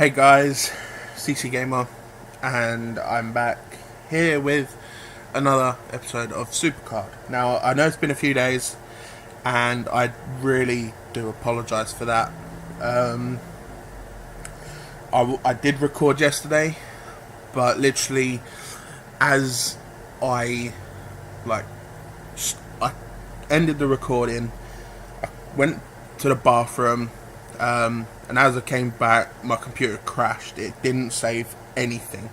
Hey guys, CC Gamer, and I'm back here with another episode of SuperCard. Now, I know it's been a few days, and I really do apologise for that. I did record yesterday, but literally, as I I ended the recording, I went to the bathroom. And as I came back, my computer crashed. It didn't save anything.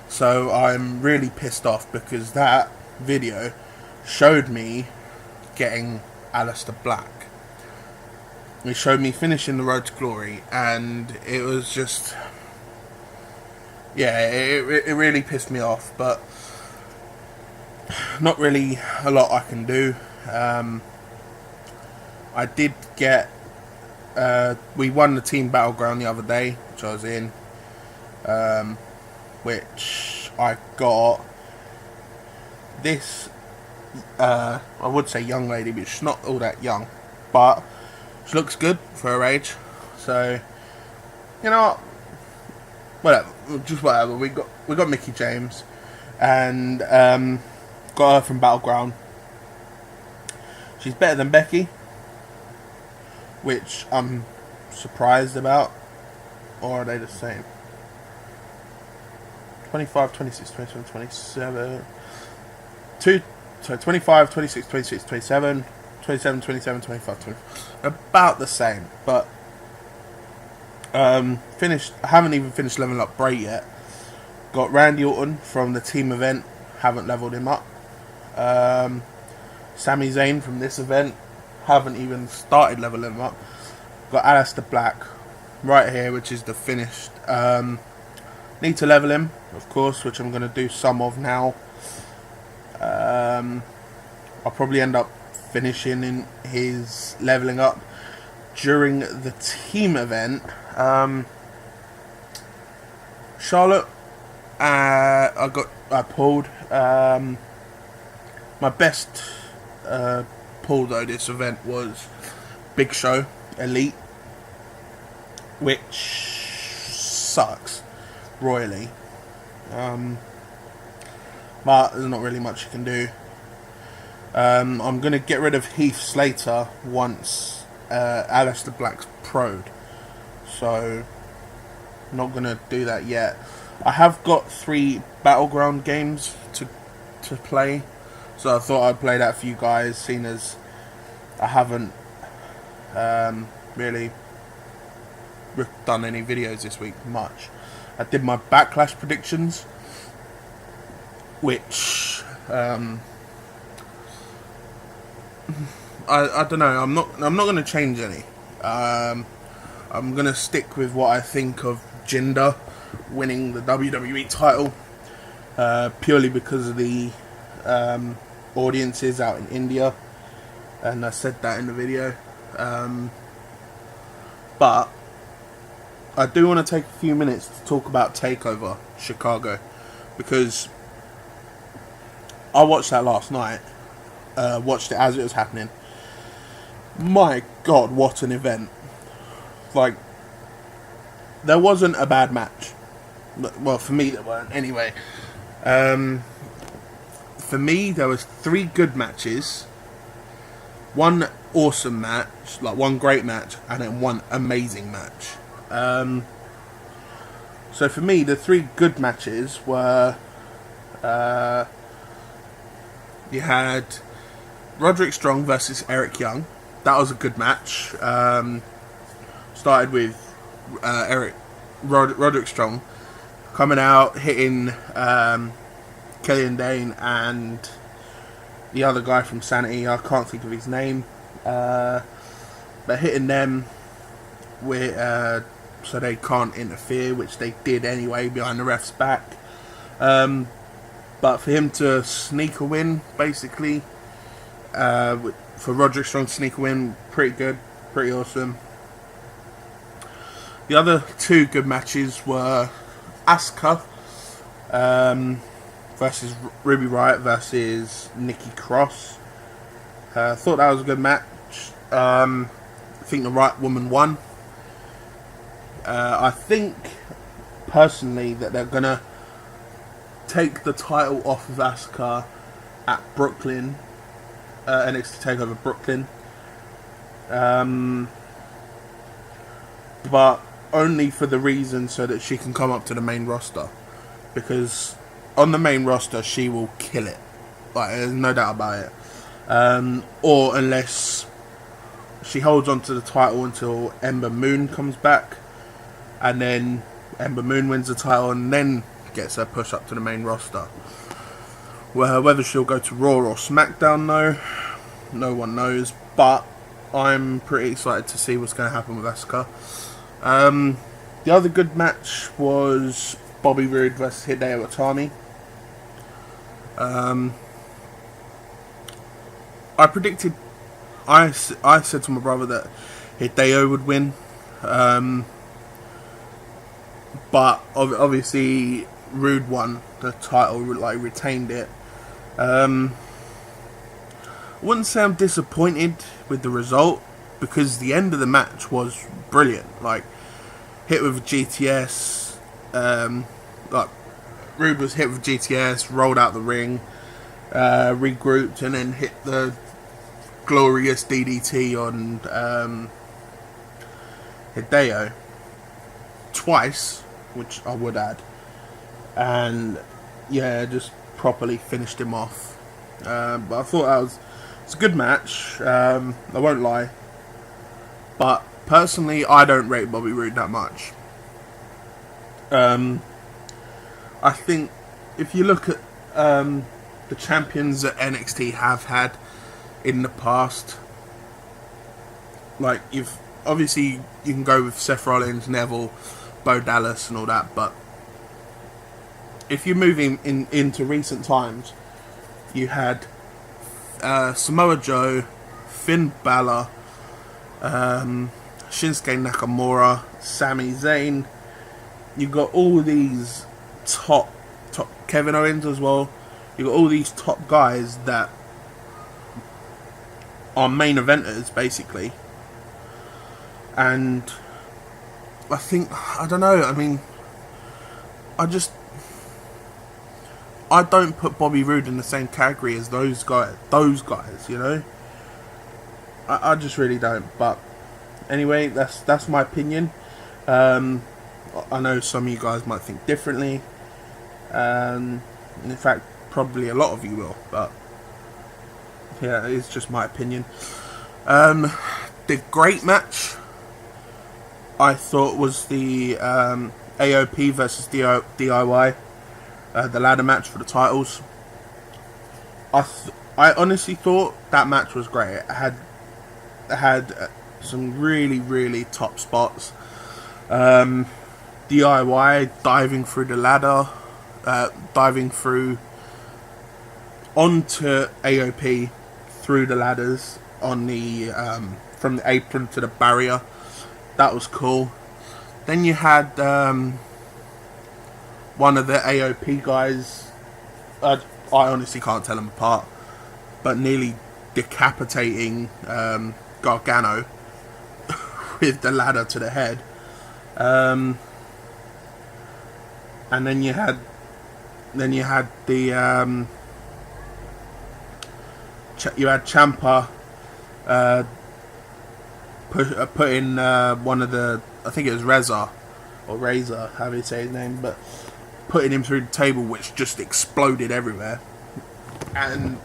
So I'm really pissed off because that video showed me getting Aleister Black. It showed me finishing the Road to Glory, and it was just... yeah, it really pissed me off, but not really a lot I can do. I did get... we won the team battleground the other day, which I was in, which I got this, I would say young lady, but she's not all that young, but she looks good for her age, so, you know what, whatever, we got Mickey James, and, got her from Battleground. She's better than Becky, which I'm surprised about. Or are they the same? 25, 26, 27, 27. 25, 26, 26, 27. 27, 27, 25, 25. About the same. But, I haven't even finished leveling up Bray yet. Got Randy Orton from the team event. Haven't leveled him up. Sami Zayn from this event. Haven't even started leveling him up. Got Aleister Black right here, which is the finished. Need to level him, of course, which I'm going to do some of now. I'll probably end up finishing in his leveling up during the team event. Charlotte, I pulled my best pull though this event was Big Show Elite, which sucks royally, but there's not really much you can do. I'm going to get rid of Heath Slater once Aleister Black's pro'd, so I'm not going to do that yet. I have got 3 Battleground games to play, so I thought I'd play that for you guys, seeing as I haven't really done any videos this week much. I did my Backlash predictions, which I don't know. I'm not going to change any. I'm going to stick with what I think of Jinder winning the WWE title, purely because of the audiences out in India, and I said that in the video. But I do want to take a few minutes to talk about TakeOver Chicago, because I watched that last night. Watched it as it was happening. My God, what an event! Like, there wasn't a bad match. Well, for me there weren't. Anyway, for me there was 3 good matches, 1 awesome match, like 1 great match, and then 1 amazing match. So for me, the 3 good matches were, you had Roderick Strong versus Eric Young. That was a good match. Started with Roderick Strong coming out, hitting Killian Dane and the other guy from Sanity. I can't think of his name, but hitting them with so they can't interfere, which they did anyway behind the ref's back. But for him to sneak a win, basically, for Roderick Strong to sneak a win, pretty good, pretty awesome. The other 2 good matches were Asuka versus Ruby Riott versus Nikki Cross. Thought that was a good match. I think the right woman won. I think personally that they're gonna take the title off of Asuka at Brooklyn, NXT TakeOver Brooklyn, but only for the reason so that she can come up to the main roster, because on the main roster she will kill it, like there's no doubt about it. Or unless she holds on to the title until Ember Moon comes back, and then Ember Moon wins the title and then gets her push up to the main roster. Well, whether she'll go to Raw or SmackDown, no one knows, but I'm pretty excited to see what's going to happen with Asuka. The other good match was Bobby Roode versus Hideo Itami. I predicted, I said to my brother that Hideo would win, but obviously Roode won the title, like retained it. I wouldn't say I'm disappointed with the result, because the end of the match was brilliant. Like, hit with a GTS, like Roode was hit with GTS, rolled out the ring, regrouped, and then hit the glorious DDT on Hideo twice, which I would add, and yeah, just properly finished him off. But I thought it's a good match. I won't lie, but personally, I don't rate Bobby Roode that much. I think if you look at the champions that NXT have had in the past, like you can go with Seth Rollins, Neville, Bo Dallas and all that, but if you move into recent times, you had Samoa Joe, Finn Balor, Shinsuke Nakamura, Sami Zayn. You got all these top Kevin Owens as well. You got all these top guys that are main eventers basically, and I don't know. I mean, I don't put Bobby Roode in the same category as those guys. You know, I just really don't. But anyway, that's my opinion. I know some of you guys might think differently. In fact, probably a lot of you will. But yeah, it's just my opinion. The great match I thought was the AOP versus DIY, the ladder match for the titles. I honestly thought that match was great. It had some really, really top spots. DIY diving through the ladder, diving through onto AOP through the ladders on the from the apron to the barrier. That was cool. Then you had one of the AOP guys, I honestly can't tell them apart, but nearly decapitating Gargano with the ladder to the head. And then you had the you had Ciampa put in one of the, I think it was Reza, how do you say his name, but putting him through the table, which just exploded everywhere. And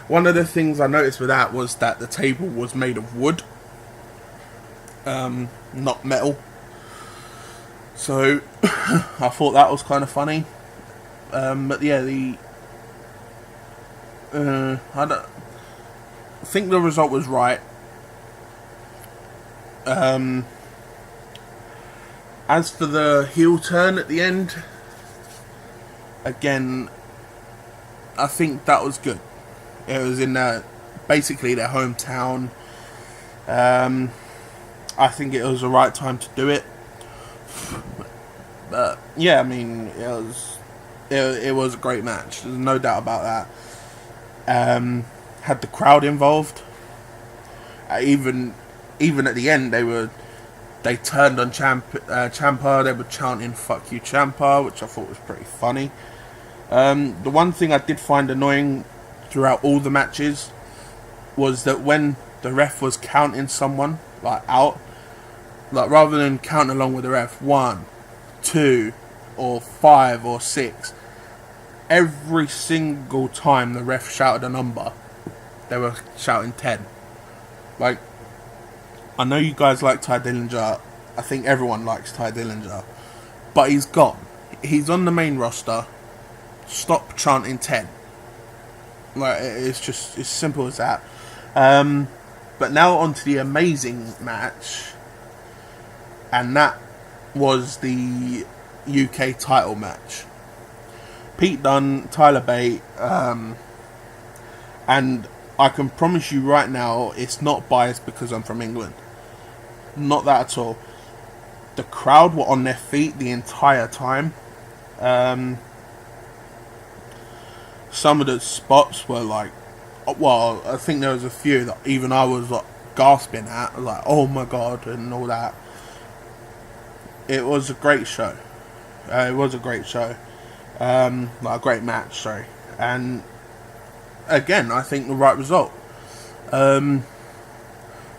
one of the things I noticed with that was that the table was made of wood, not metal. So I thought that was kind of funny. But yeah, I think the result was right. As for the heel turn at the end, again, I think that was good. It was in basically their hometown. I think it was the right time to do it. But yeah, I mean, it was a great match. There's no doubt about that. Had the crowd involved. Even at the end, they were They turned on Ciampa. They were chanting "Fuck you, Ciampa," which I thought was pretty funny. The one thing I did find annoying throughout all the matches was that when the ref was counting someone like out, like rather than counting along with the ref 1, 2, or 5 or 6, every single time the ref shouted a number, they were shouting 10. Like, I know you guys like Ty Dillinger. I think everyone likes Ty Dillinger. But he's gone. He's on the main roster. Stop chanting 10. Like, it's just as simple as that. But now on to the amazing match. And that was the UK title match. Pete Dunne, Tyler Bate, and I can promise you right now, it's not biased because I'm from England. Not that at all. The crowd were on their feet the entire time. Some of the spots were like, well, I think there was a few that even I was like gasping at, like, oh my god, and all that. It was a great show. It was a great show. Like a great match, sorry. And again, I think the right result.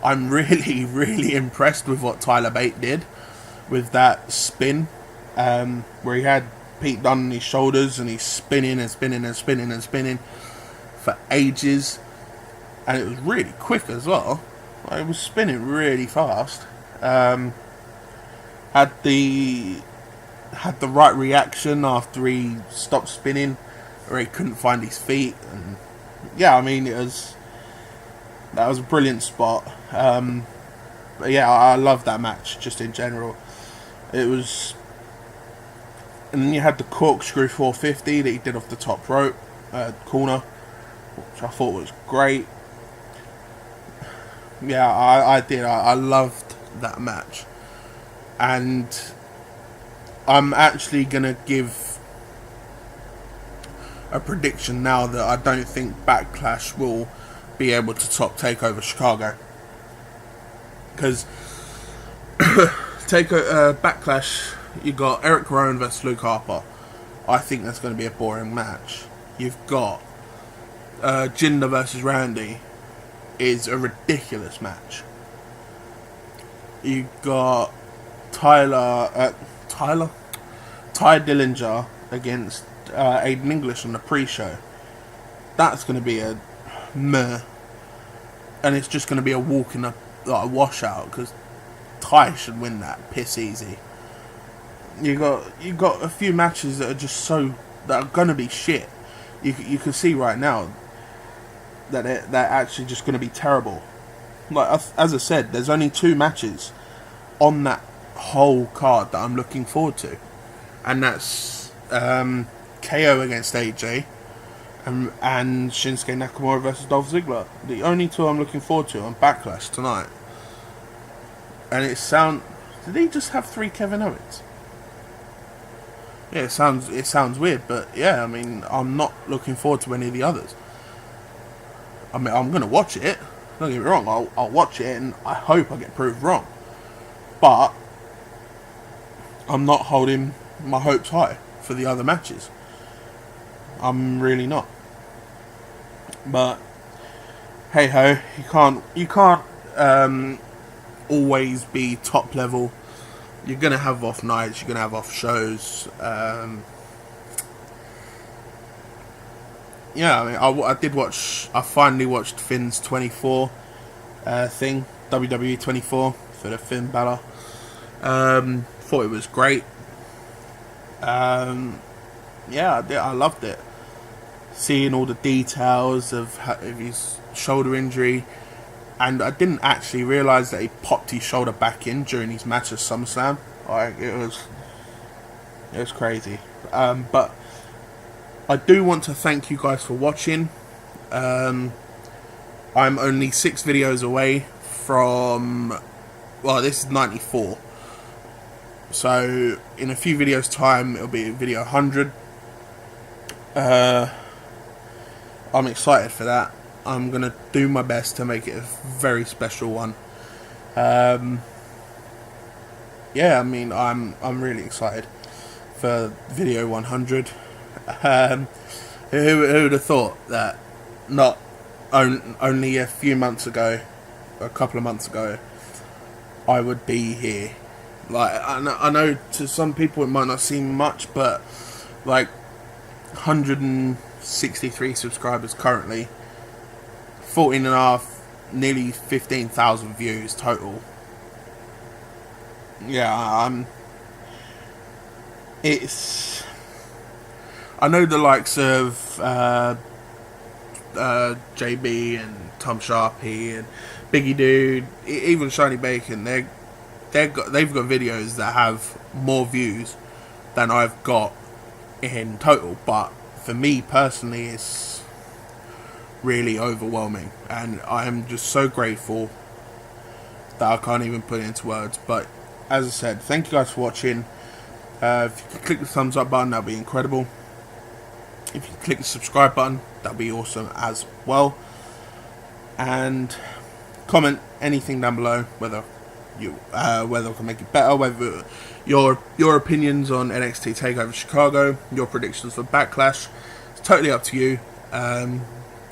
I'm really, really impressed with what Tyler Bate did with that spin, where he had Pete Dunne on his shoulders and he's spinning and spinning and spinning and spinning for ages, and it was really quick as well. Like, it was spinning really fast. Had the right reaction after he stopped spinning, or he couldn't find his feet, and yeah, I mean, that was a brilliant spot. But yeah, I love that match just in general. It was, and then you had the corkscrew 450 that he did off the top rope corner, which I thought was great. Yeah, I did. I loved that match, and I'm actually gonna give a prediction now that I don't think Backlash will be able to top TakeOver Chicago, because Backlash, you got Eric Rowan versus Luke Harper. I think that's going to be a boring match. You've got Jinder versus Randy, is a ridiculous match. You've got Ty Dillinger against Aiden English on the pre-show. That's going to be a meh, and it's just going to be a walk in a washout, because Ty should win that piss easy. You got a few matches that are just that are going to be shit. You can see right now that they're actually just going to be terrible. Like, as I said, there's only 2 matches on that whole card that I'm looking forward to, and that's KO against AJ and Shinsuke Nakamura versus Dolph Ziggler. The only 2 I'm looking forward to on Backlash tonight. And did he just have 3 Kevin Owens? Yeah, it sounds weird, but yeah, I mean, I'm not looking forward to any of the others. I mean, I'm gonna watch it. Don't get me wrong, I'll watch it, and I hope I get proved wrong. But I'm not holding my hopes high for the other matches. I'm really not. But hey ho, you can't always be top level. You're gonna have off nights. You're gonna have off shows. Yeah, I mean, I finally watched Finn's 24 thing, WWE 24 for the Finn Balor. Thought it was great. Yeah, I loved it. Seeing all the details of his shoulder injury, and I didn't actually realise that he popped his shoulder back in during his match at SummerSlam. Like, it was crazy. But I do want to thank you guys for watching. I'm only 6 videos away from, well, this is 94. So in a few videos time, it'll be video 100. I'm excited for that. I'm going to do my best to make it a very special one. yeah, I mean, I'm really excited for video 100. Um, who would have thought that not only a few months ago, a couple of months ago, I would be here. Like, I know to some people it might not seem much, but like 163 subscribers currently, 14 and a half, nearly 15,000 views total. Yeah, it's. I know the likes of JB and Tom Sharpie and Biggie Dude, even Shiny Bacon. They've got videos that have more views than I've got in total. But for me personally, it's really overwhelming, and I am just so grateful that I can't even put it into words. But as I said, thank you guys for watching. If you could click the thumbs up button, that'd be incredible. If you click the subscribe button, that'd be awesome as well. And comment anything down below, whether I can make it better, whether your opinions on NXT TakeOver Chicago, your predictions for Backlash. It's totally up to you.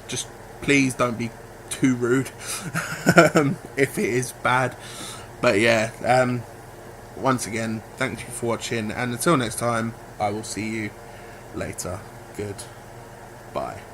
Just please don't be too rude if it is bad. But yeah, once again, thank you for watching, and until next time, I will see you later. Goodbye.